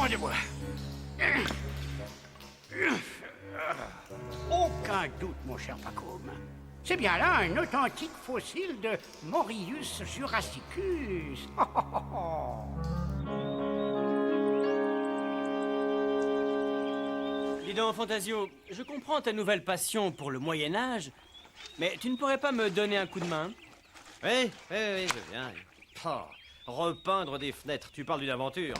Attendez-moi. Aucun doute, mon cher Pacôme. C'est bien là un authentique fossile de Morius jurassicus. Dis donc, Fantasio, je comprends ta nouvelle passion pour le Moyen-Âge, mais tu ne pourrais pas me donner un coup de main? Oui, je viens. Oh, repeindre des fenêtres, tu parles d'une aventure.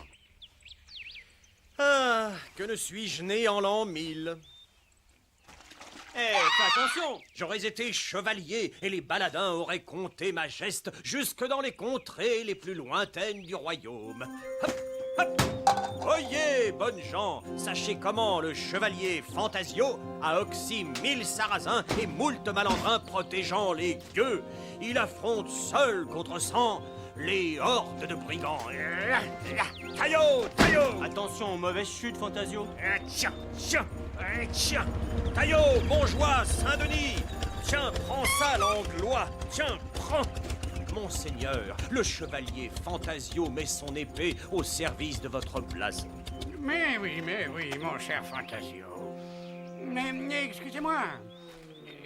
Ah, que ne suis-je né en l'an 1000? Eh, fais attention! J'aurais été chevalier et les baladins auraient compté ma geste jusque dans les contrées les plus lointaines du royaume. Hop, hop. Oyez, bonnes gens, sachez comment le chevalier Fantasio a oxy 1000 sarrasins et moult malandrins protégeant les gueux. Il affronte seul contre 100 les hordes de brigands. Taillot, taillot! Attention aux mauvaises chutes, Fantasio. Tiens, tiens, tiens! Taillot, Montjoie, Saint-Denis! Tiens, prends ça, Langlois! Tiens, prends! Monseigneur, le chevalier Fantasio met son épée au service de votre blason. Mais oui, mon cher Fantasio. Mais excusez-moi,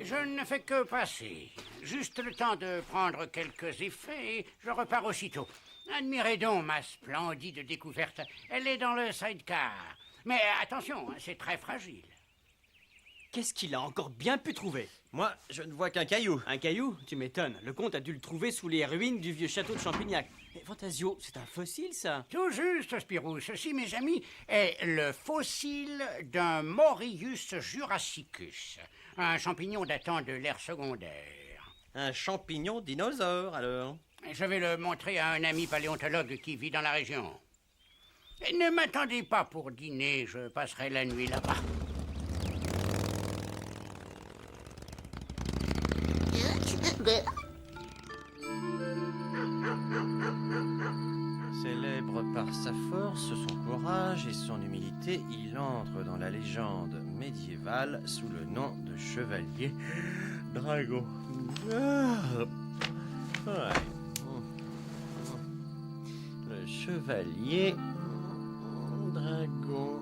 je ne fais que passer. Juste le temps de prendre quelques effets et je repars aussitôt. Admirez donc ma splendide découverte. Elle est dans le sidecar. Mais attention, c'est très fragile. Qu'est-ce qu'il a encore bien pu trouver? Moi, je ne vois qu'un caillou. Un caillou? Tu m'étonnes. Le comte a dû le trouver sous les ruines du vieux château de Champignac. Mais Fantasio, c'est un fossile, ça? Tout juste, Spirou. Ceci, mes amis, est le fossile d'un Morius jurassicus, un champignon datant de l'ère secondaire. Un champignon dinosaure, alors. Je vais le montrer à un ami paléontologue qui vit dans la région. Et ne m'attendez pas pour dîner, je passerai la nuit là-bas. Célèbre par sa force, son courage et son humilité, il entre dans la légende médiévale sous le nom de chevalier dragon. Ouais. Le chevalier dragon.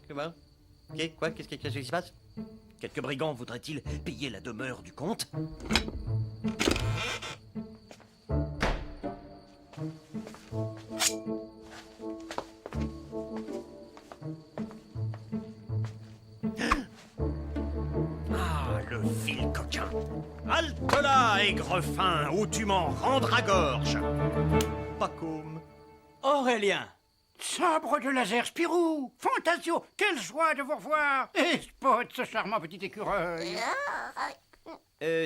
Comment? Quoi? Qu'est-ce qui se passe? Quelques brigands voudraient-ils payer la demeure du comte? Ah, le vil coquin! Halte là, aigrefin, ou tu m'en rendras gorge! Pacôme. Aurélien! Sabre de laser, Spirou! Fantasio, quelle joie de vous revoir! Et Spot, ce charmant petit écureuil!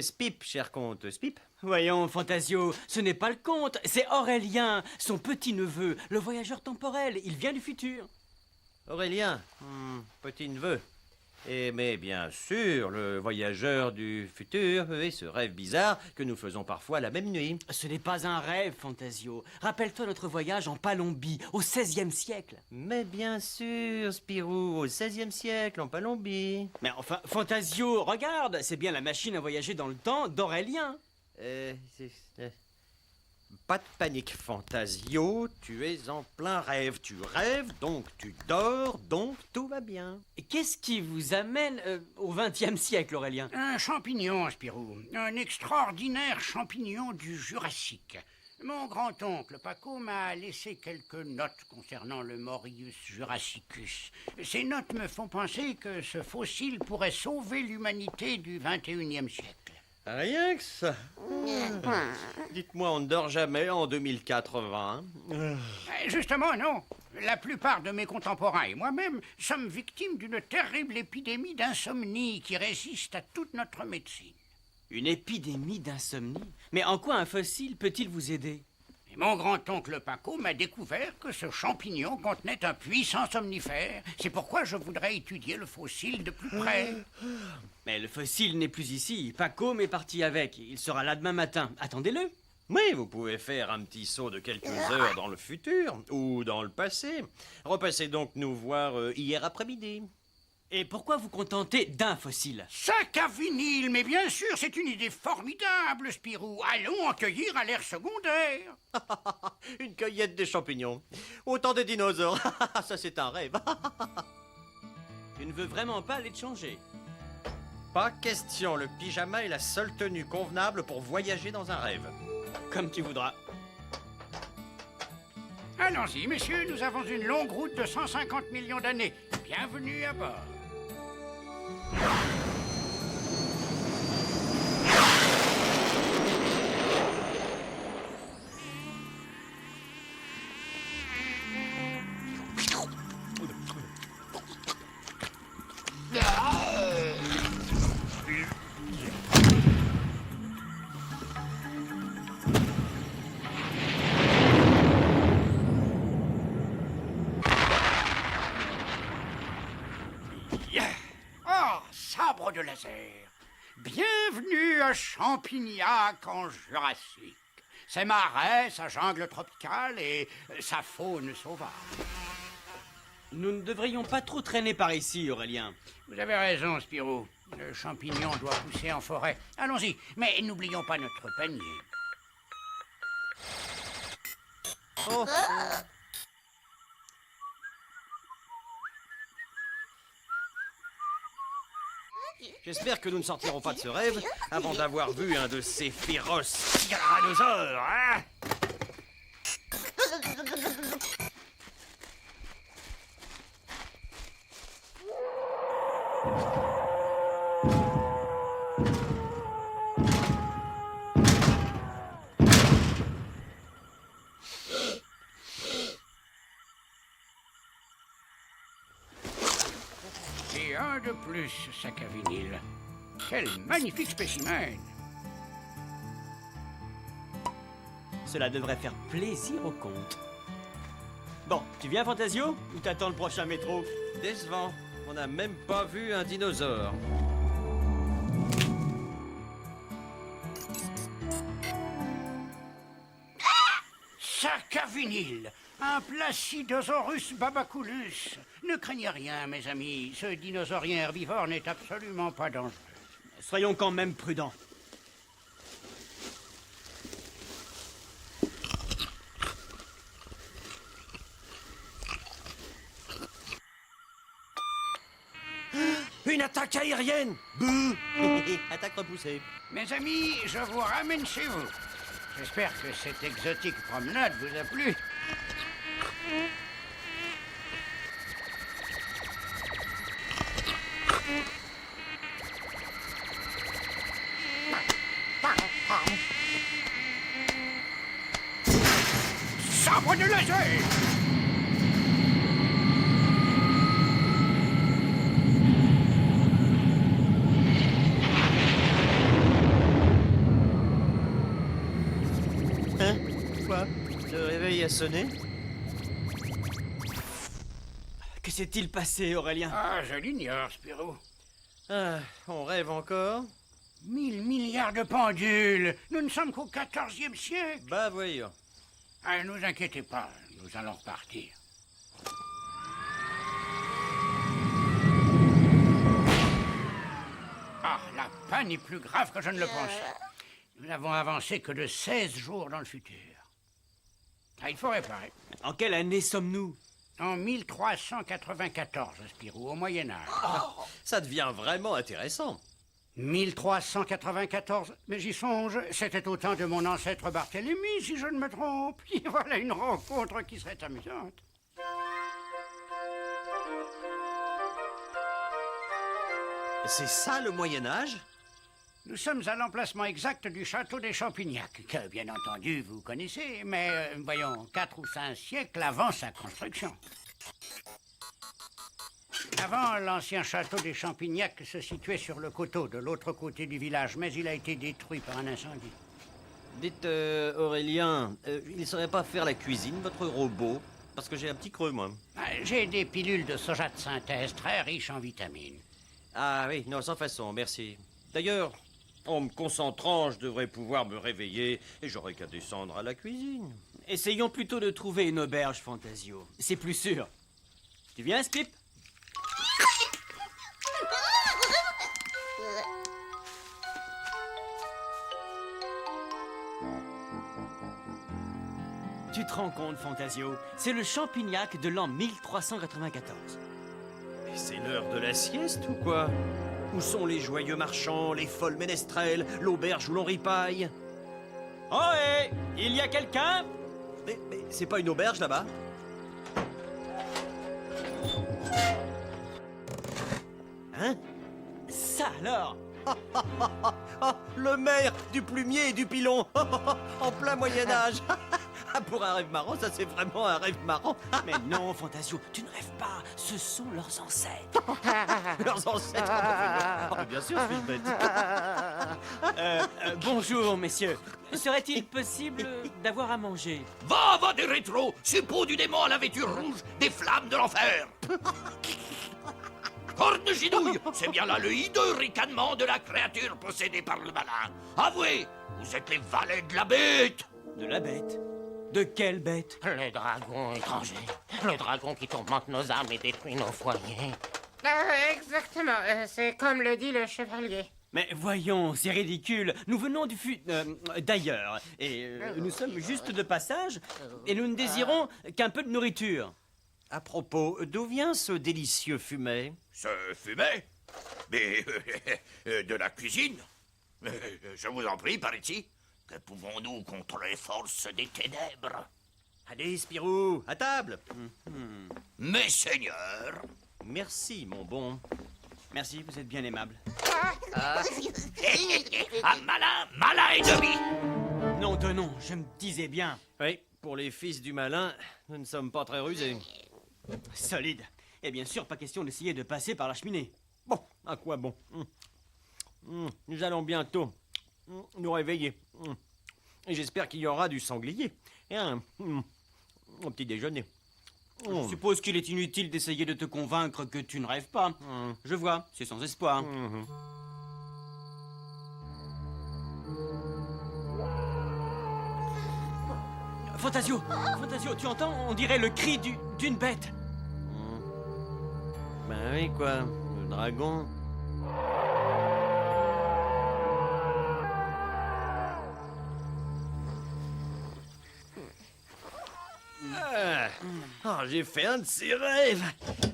Spip, cher comte, Spip? Voyons, Fantasio, ce n'est pas le comte, c'est Aurélien, son petit-neveu, le voyageur temporel, il vient du futur. Aurélien, petit-neveu. Mais bien sûr, le voyageur du futur, et ce rêve bizarre que nous faisons parfois la même nuit. Ce n'est pas un rêve, Fantasio. Rappelle-toi notre voyage en Palombie, au XVIe siècle. Mais bien sûr, Spirou, au XVIe siècle, en Palombie. Mais enfin, Fantasio, regarde, c'est bien la machine à voyager dans le temps d'Aurélien. Pas de panique, Fantasio, tu es en plein rêve. Tu rêves, donc tu dors, donc tout va bien. Et qu'est-ce qui vous amène au XXe siècle, Aurélien? Un champignon, Spirou. Un extraordinaire champignon du Jurassique. Mon grand-oncle Paco m'a laissé quelques notes concernant le Morius jurassicus. Ces notes me font penser que ce fossile pourrait sauver l'humanité du XXIe siècle. Rien que ça. Dites-moi, on ne dort jamais en 2080. Justement, non. La plupart de mes contemporains et moi-même sommes victimes d'une terrible épidémie d'insomnie qui résiste à toute notre médecine. Une épidémie d'insomnie? Mais en quoi un fossile peut-il vous aider? Et mon grand-oncle Paco m'a découvert que ce champignon contenait un puissant somnifère. C'est pourquoi je voudrais étudier le fossile de plus près. Mais le fossile n'est plus ici. Paco m'est parti avec. Il sera là demain matin. Attendez-le. Oui, vous pouvez faire un petit saut de quelques heures dans le futur ou dans le passé. Repassez donc nous voir hier après-midi. Et pourquoi vous contenter d'un fossile? Sac à vinyle, mais bien sûr, c'est une idée formidable, Spirou. Allons en cueillir à l'ère secondaire. Une cueillette de champignons. Autant de dinosaures. Ça, c'est un rêve. Tu ne veux vraiment pas les changer? Pas question. Le pyjama est la seule tenue convenable pour voyager dans un rêve. Comme tu voudras. Allons-y, messieurs, nous avons une longue route de 150 millions d'années. Bienvenue à bord. Sabre de laser. Bienvenue à Champignac en Jurassique. Ses marais, sa jungle tropicale et sa faune sauvage. Nous ne devrions pas trop traîner par ici, Aurélien. Vous avez raison, Spirou. Le champignon doit pousser en forêt. Allons-y, mais n'oublions pas notre panier. Oh. J'espère que nous ne sortirons pas de ce rêve avant d'avoir vu un de ces féroces tyrannosaures, hein? Et un de plus, sac à vinyle. Quel magnifique spécimen! Cela devrait faire plaisir au comte. Bon, tu viens, Fantasio, ou t'attends le prochain métro? Décevant. On n'a même pas vu un dinosaure. Sac à vinyle! Un Placidosaurus babaculus. Ne craignez rien, mes amis. Ce dinosaurien herbivore n'est absolument pas dangereux. Soyons quand même prudents. Une attaque aérienne! Bouh! Attaque repoussée. Mes amis, je vous ramène chez vous. J'espère que cette exotique promenade vous a plu. Sabre de laser! Hein? Quoi? Le réveil a sonné? Que s'est-il passé, Aurélien? Ah, je l'ignore, Spirou. Ah, on rêve encore? 1000 milliards de pendules. Nous ne sommes qu'au 14e siècle. Bah voyons. Ah, ne vous inquiétez pas, nous allons repartir. Ah, la panne est plus grave que je ne le pensais. Nous n'avons avancé que de 16 jours dans le futur. Ah, il faut réparer. En quelle année sommes-nous? En 1394, Spirou, au Moyen-Âge. Ça devient vraiment intéressant. 1394, mais j'y songe, c'était au temps de mon ancêtre Barthélemy, si je ne me trompe. Et voilà une rencontre qui serait amusante. C'est ça le Moyen-Âge? Nous sommes à l'emplacement exact du château des Champignac, que bien entendu vous connaissez, mais voyons, 4 ou 5 siècles avant sa construction. Avant, l'ancien château des Champignac se situait sur le coteau de l'autre côté du village, mais il a été détruit par un incendie. Dites, Aurélien, il ne saurait pas faire la cuisine, votre robot? Parce que j'ai un petit creux, moi. J'ai des pilules de soja de synthèse très riches en vitamines. Ah oui, non, sans façon, merci. D'ailleurs, en me concentrant, je devrais pouvoir me réveiller et j'aurais qu'à descendre à la cuisine. Essayons plutôt de trouver une auberge, Fantasio. C'est plus sûr. Tu viens, Spip? Tu te rends compte, Fantasio? C'est le Champignac de l'an 1394. Mais c'est l'heure de la sieste ou quoi? Où sont les joyeux marchands, les folles ménestrels, l'auberge où l'on ripaille? Oh, hé! Il y a quelqu'un? Mais c'est pas une auberge là-bas? Hein? Ça alors? Ah, le maire du plumier et du pilon en plein Moyen-Âge. Pour un rêve marrant, ça c'est vraiment un rêve marrant. Mais non, Fantasio, tu ne rêves pas. Ce sont leurs ancêtres. Leurs ancêtres. Oh, mais bien sûr, je suis bête. Bonjour, messieurs. Serait-il possible d'avoir à manger? Va des rétros, suppôt du démon à la vêture rouge, des flammes de l'enfer. Corne gidouille, c'est bien là le hideux ricanement de la créature possédée par le malin. Avouez, vous êtes les valets de la bête. De la bête? De quelle bête? Le dragon étranger. Le dragon qui tourmente nos âmes et détruit nos foyers. Exactement, c'est comme le dit le chevalier. Mais voyons, c'est ridicule. Nous venons d'ailleurs. Et nous sommes juste de passage. Et nous ne désirons qu'un peu de nourriture. À propos, d'où vient ce délicieux fumet? Ce fumet? Mais de la cuisine. Je vous en prie, par ici. Que pouvons-nous contre les forces des ténèbres? Allez, Spirou, à table. Mes seigneurs. Merci, mon bon. Merci, vous êtes bien aimable. Un malin ennemi. Non, non, je me disais bien. Oui, pour les fils du malin, nous ne sommes pas très rusés. Solide. Et bien sûr, pas question d'essayer de passer par la cheminée. Bon, à quoi bon? Nous allons bientôt nous réveiller. Et j'espère qu'il y aura du sanglier. Et au petit déjeuner. Je suppose qu'il est inutile d'essayer de te convaincre que tu ne rêves pas. Je vois, c'est sans espoir. Fantasio, tu entends? On dirait le cri d'une bête. Ben oui, quoi. Le dragon. J'ai fait un de ces rêves.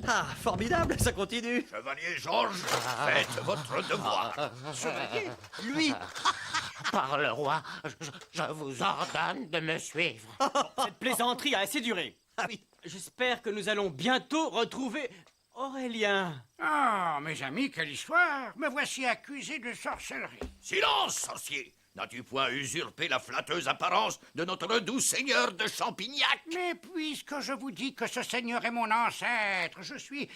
Ah, formidable, ça continue. Chevalier Georges, faites votre devoir. Chevalier, lui. Par le roi, je vous ordonne de me suivre. Cette plaisanterie a assez duré. Ah oui. J'espère que nous allons bientôt retrouver Aurélien. Ah, mes amis, quelle histoire! Me voici accusé de sorcellerie. Silence, sorcier. N'as-tu point usurpé la flatteuse apparence de notre doux seigneur de Champignac? Mais puisque je vous dis que ce seigneur est mon ancêtre, je suis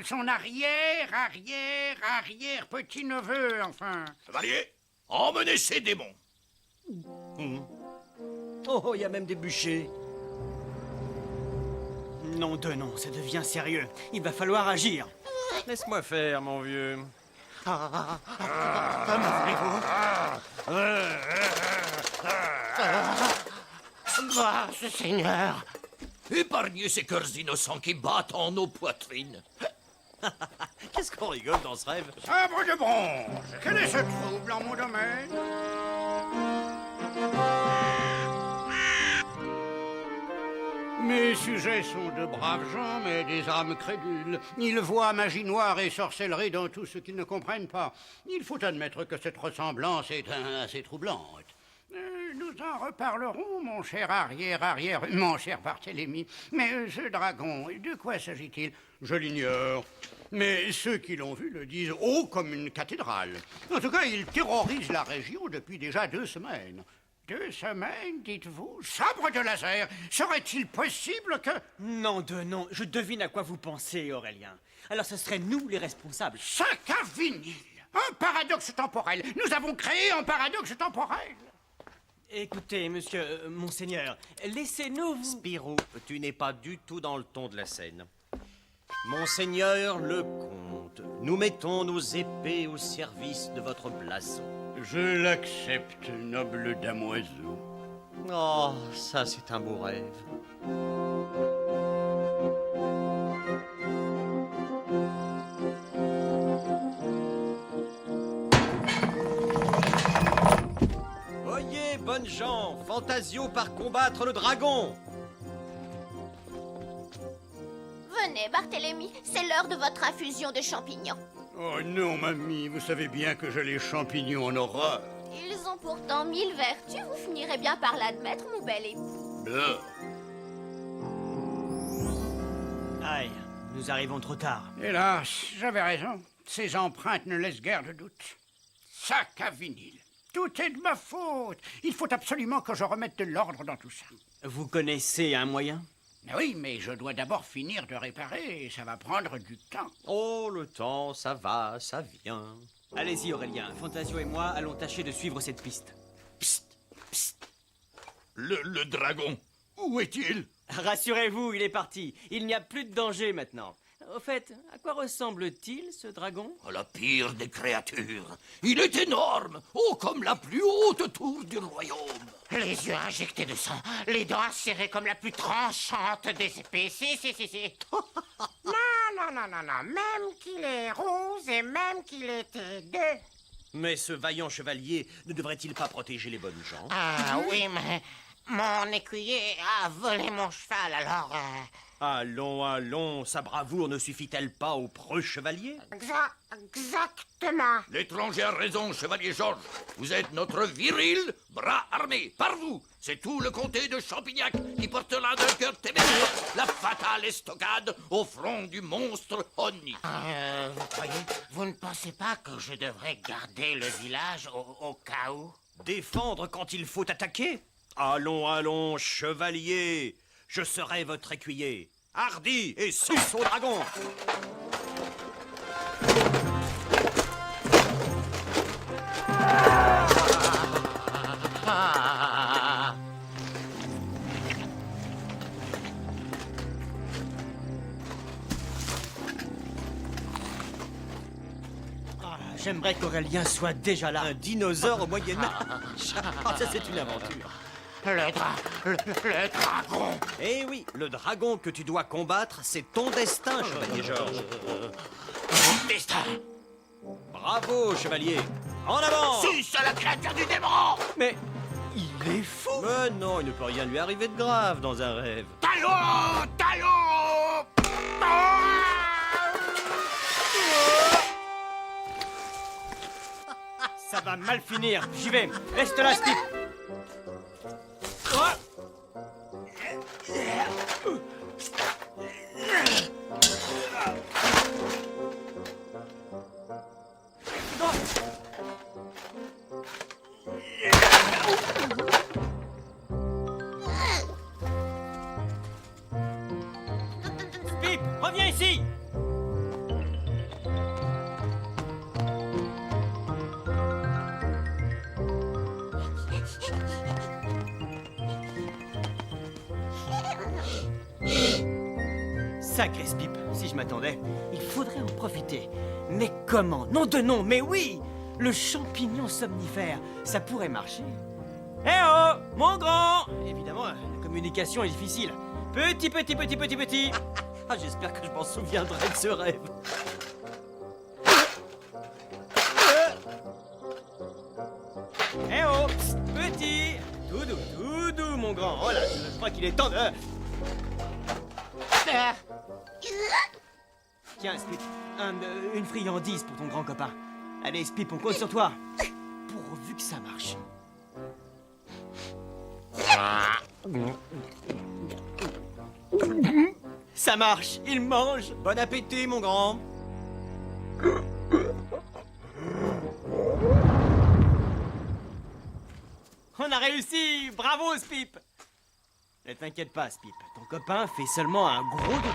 son arrière petit-neveu, enfin. Chevalier, emmenez ces démons. Oh, il y a même des bûchers. Non, ça devient sérieux. Il va falloir agir. Laisse-moi faire, mon vieux. Grâce, Seigneur. Épargnez ces cœurs innocents qui battent en nos poitrines. Qu'est-ce qu'on rigole dans ce rêve? Sabre de bronze! Quel est ce trouble en mon domaine? Mes sujets sont de braves gens, mais des âmes crédules. Ils voient magie noire et sorcellerie dans tout ce qu'ils ne comprennent pas. Il faut admettre que cette ressemblance est assez troublante. Nous en reparlerons, mon cher mon cher Barthélemy. Mais ce dragon, de quoi s'agit-il? Je l'ignore. Mais ceux qui l'ont vu le disent haut comme une cathédrale. En tout cas, il terrorise la région depuis déjà 2 semaines. 2 semaines, dites-vous? Sabre de laser! Serait-il possible que... Non, je devine à quoi vous pensez, Aurélien. Alors ce serait nous les responsables. Sac à vinyle! Un paradoxe temporel! Nous avons créé un paradoxe temporel! Écoutez, monseigneur, laissez-nous vous... Spirou, tu n'es pas du tout dans le ton de la scène. Monseigneur le comte, nous mettons nos épées au service de votre blason. Je l'accepte, noble damoiseau. Oh, ça c'est un beau rêve. bonnes gens, Fantasio part combattre le dragon. Venez, Barthélemy, c'est l'heure de votre infusion de champignons. Oh non, mamie, vous savez bien que j'ai les champignons en horreur. Ils ont pourtant 1000 vertus, vous finirez bien par l'admettre, mon bel époux. Bleu. Aïe, nous arrivons trop tard. Hélas, j'avais raison. Ces empreintes ne laissent guère de doute. Sac à vinyle. Tout est de ma faute. Il faut absolument que je remette de l'ordre dans tout ça. Vous connaissez un moyen? Oui, mais je dois d'abord finir de réparer et ça va prendre du temps. Oh, le temps, ça va, ça vient. Allez-y, Aurélien. Fantasio et moi allons tâcher de suivre cette piste. Psst, psst. Le dragon, où est-il? Rassurez-vous, il est parti. Il n'y a plus de danger maintenant. Au fait, à quoi ressemble-t-il, ce dragon? Oh, la pire des créatures. Il est énorme, haut comme la plus haute tour du royaume. Les yeux injectés de sang, les dents serrées comme la plus tranchante des épées. Si. Non. Même qu'il est rose et même qu'il était deux. Mais ce vaillant chevalier ne devrait-il pas protéger les bonnes gens? Ah oui, mais mon écuyer a volé mon cheval, alors... Allons, sa bravoure ne suffit-elle pas au preux chevalier? Exactement. L'étranger a raison, chevalier Georges. Vous êtes notre viril bras armé. Par vous, c'est tout le comté de Champignac qui portera d'un cœur téméraire la fatale estocade au front du monstre Oni. Vous croyez, vous ne pensez pas que je devrais garder le village au cas où? Défendre quand il faut attaquer? Allons, chevalier. Je serai votre écuyer. Hardi et suce au dragon. J'aimerais qu'Aurélien soit déjà là. Un dinosaure au Moyen-Âge. Ah, ça, c'est une aventure. Le dragon. Eh oui, le dragon que tu dois combattre, c'est ton destin, chevalier Georges. Destin. Bravo, chevalier. En avant! Suce à la créature du démon! Mais il est fou. Mais non, il ne peut rien lui arriver de grave dans un rêve. Talon! Ça va mal finir. J'y vais. Reste là, Steve. Spip, reviens ici. Sacré Spip, si je m'attendais, il faudrait en profiter. Mais comment? Nom de nom, mais oui! Le champignon somnifère, ça pourrait marcher. Eh oh! Mon grand! Évidemment, la communication est difficile. Petit. Ah, j'espère que je m'en souviendrai de ce rêve. Eh oh! Psst, petit! Tout doux, mon grand. Oh là, je crois qu'il est temps de... Tiens, Spip, une friandise pour ton grand copain. Allez, Spip, on compte sur toi. Pourvu que ça marche. Ça marche, il mange. Bon appétit, mon grand. On a réussi. Bravo, Spip. Ne t'inquiète pas, Spip. Ton copain fait seulement un gros doigt.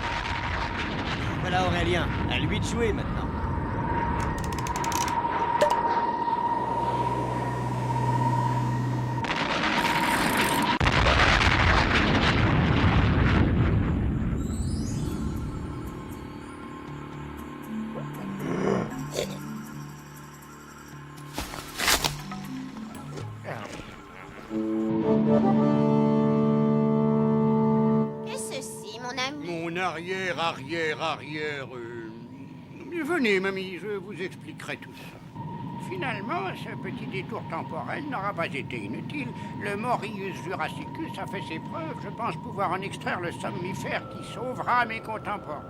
Voilà Aurélien, à lui de jouer maintenant. Et ceci, mon ami? Mon arrière. Venez, mamie, je vous expliquerai tout ça. Finalement, ce petit détour temporel n'aura pas été inutile. Le Morius jurassicus a fait ses preuves. Je pense pouvoir en extraire le somnifère qui sauvera mes contemporains.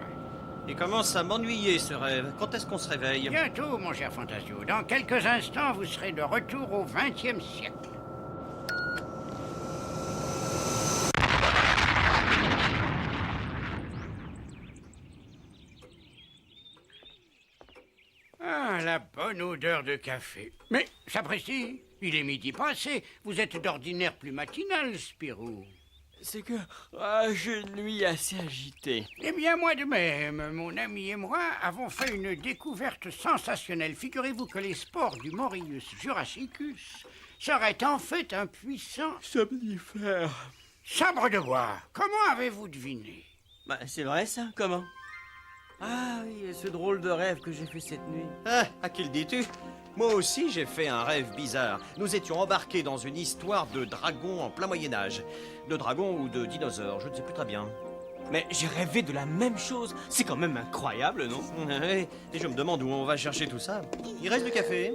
Il commence à m'ennuyer ce rêve. Quand est-ce qu'on se réveille? Bientôt, mon cher Fantasio. Dans quelques instants, vous serez de retour au XXe siècle. Ah, la bonne odeur de café. Mais, sapristi, il est midi passé. Vous êtes d'ordinaire plus matinal, Spirou. C'est que j'ai une nuit assez agitée. Eh bien, moi de même, mon ami et moi avons fait une découverte sensationnelle. Figurez-vous que les spores du Morius jurassicus seraient en fait un puissant Somnifère. sabre de bois. Comment avez-vous deviné? Bah, c'est vrai ça? Comment? Ah oui, ce drôle de rêve que j'ai fait cette nuit. Ah, à qui le dis-tu? Moi aussi, j'ai fait un rêve bizarre. Nous étions embarqués dans une histoire de dragon en plein Moyen-Âge. De dragon ou de dinosaure, je ne sais plus très bien. Mais j'ai rêvé de la même chose. C'est quand même incroyable, non? Et je me demande où on va chercher tout ça. Il reste du café?